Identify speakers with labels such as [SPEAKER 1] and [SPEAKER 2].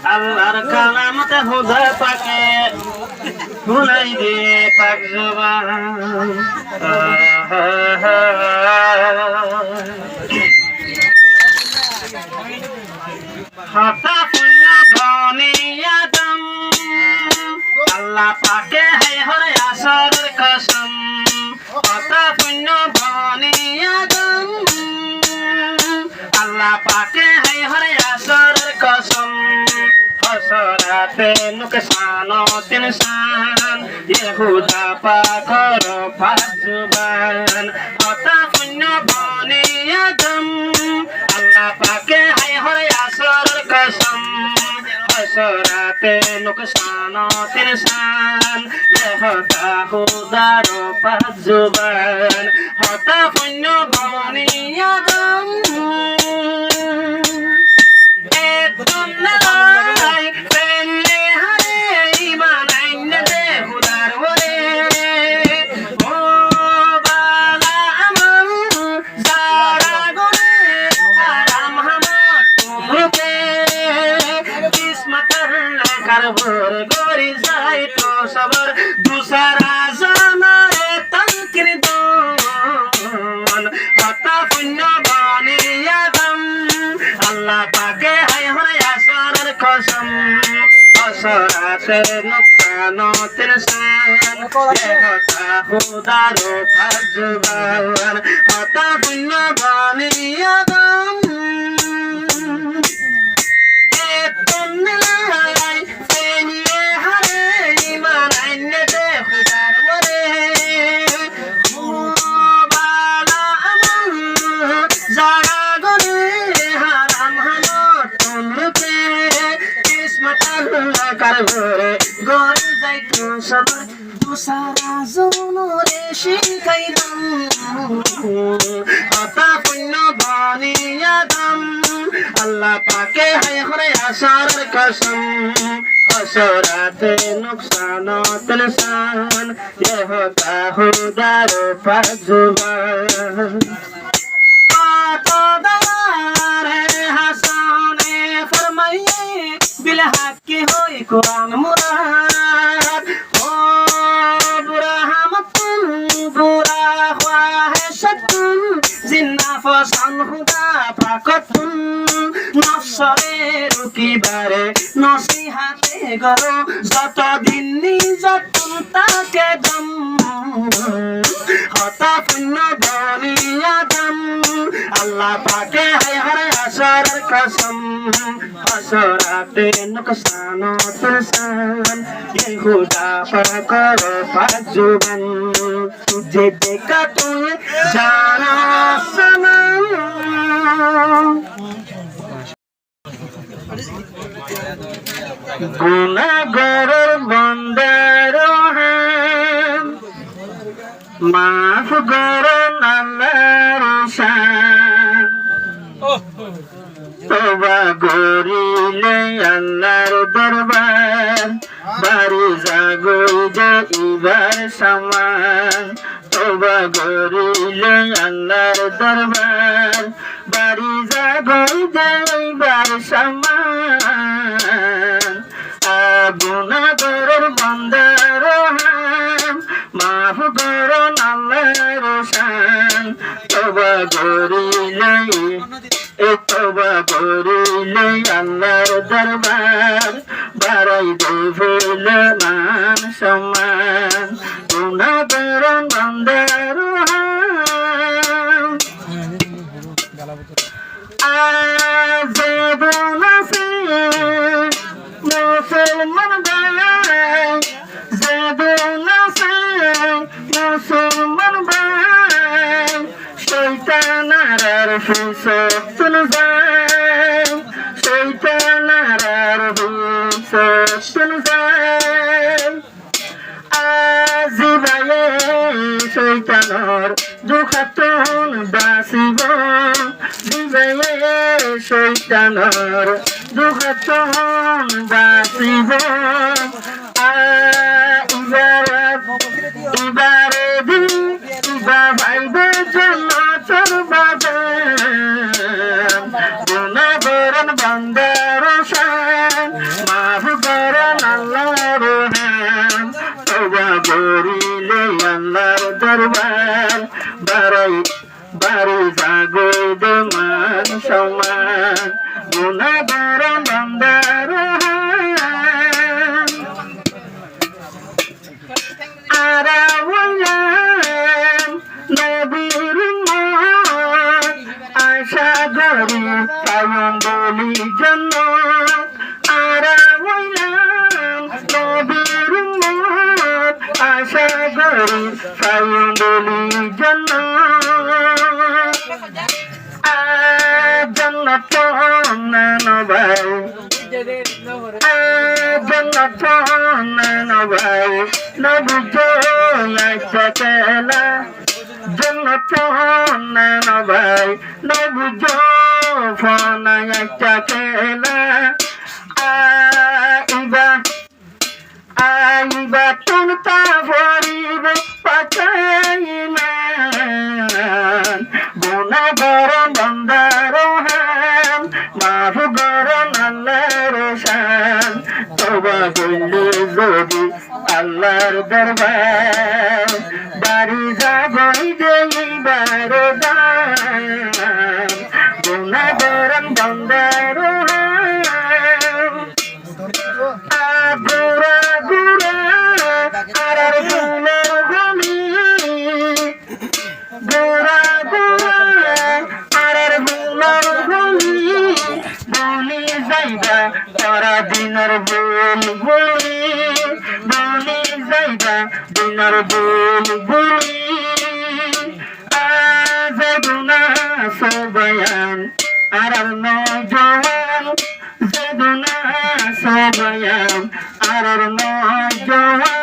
[SPEAKER 1] আল্লাহর কালামতে হুদা পাকে শুনাই দিয়ে পাক জবান হতা পুণ্য ধনী আদম আল্লাহ পাকে হে হরে আসরের কসম হতা পুণ্য ধনী আদম আল্লাহ পাকে হে হরে আসরের কসম হসরাতে নুকসান তিনসান ইহুদা পাকর পাক জবান হতা পুণ্য ধনী আদম আল্লাহ পাকে হে হরে আসরের কসম হসরাতে নুকসান তিনসান ইহুদা খুদার পাক জবান হতা পুণ্য ধনী আদম ভোর গরি যাই তো সবর দুসারা জানারে তনকির দন হতা পুণ্য বনি আদম আল্লাহ পাকে হায় হরে আসরের কসম হসরাতে নুকসান তিনসান হতা খুদার পাক জবান হতা পুণ্য বনি আদম গরি যাইতো সবার দুসারা জনরে শিখাইলাম হতা পুণ্য বনি আদম আল্লাহ পাকে হে হরে আসরের কসম হসরাতে নুকসান তিনসান ইহুদা খুদার পাক জবান কত দয়ার হে হাসানে ফরমাইয়ে বিল হাক্কি হই কুরআন মুরাদ ও বুরহামাতুন বুরা খাহেশাতুন জিন্না ফসান খুদা পাকতুন নফসরে রুকিবারে নসিহাতে গরো যতদিন নিজাতুন তাকে দম হতা পুণ্য বনি আদম আল্লাহ পাকে হে হরে আসরের কসম হসরাতে নুকসান তিনসান ইহুদা পাকর পাক জবান তুঝে দেখা তুই জানা সনম গুনাহগারের বান্দার রহম মাফ করুন আল্লাহর শান তওবা করিলে আল্লাহর দরবার বাড়ি জাগই যে ইবার সামান তওবা করিলে আল্লাহর দরবার বাড়ি জাগই যে ইবার সামান গুনাহগারের বান্দার রহম মাফ করুন আল্লাহর শান তওবা করিলে তওবা করিলে আল্লাহর দরবার বাড়াই দেবেল মান সম্মান গুনাহগারের বান্দার রহম আযীবুন ফি মুসলমান ভাই জীবন ফি মুসলমান ভাই শয়তানার ফিসতুন যায় শয়তানার ফিসতুন যায় আজিবায়ে শয়তানর দুখাতন বাসিব জিবায়ে শয়তানর দুখাতন বাসিব ইবারে দি ইবা ভাইবে জন্য চর বাজান গুনাহগারের বান্দার শান মাফ করেন আল্লাহর হান তওবা করিলে আল্লাহর দরবার বাড়াই বাড়ি জাগদ মান সম্মান গুনাহগার বান্দার হান আরাওয়ালাম নবীর উম্মত আশা করি পাইম বলি জান্নাত আরাওয়ালাম নবীর উম্মত আশা করি পাইম বলি জান্নাত জান্নাত নবাই জান্নাত নবাই নবুজো আইসাকেলা জান্নাত নবাই নবুজো ফনা আইসাকেলা আইবা তুনতা ভরিব পাচাইমান গুনাহগার বান্দার হান মাফ করেন আল্লাহর শান তওবা কইলে যদি আল্লাহর দরবার বাড়ি যাবই দেইবার দান গুনাহগার বান্দার হান গুরা গুরা আরার গুলের গলি গুরা গুরা আরার গুলের গলি বলি যাইবা তারা দিনের বল বলি বলি যাইবা দিনের বল বলি আজ গুনা সবায়ান আরার নজওয়ান জগুনা সবায়ান আরার নজওয়ান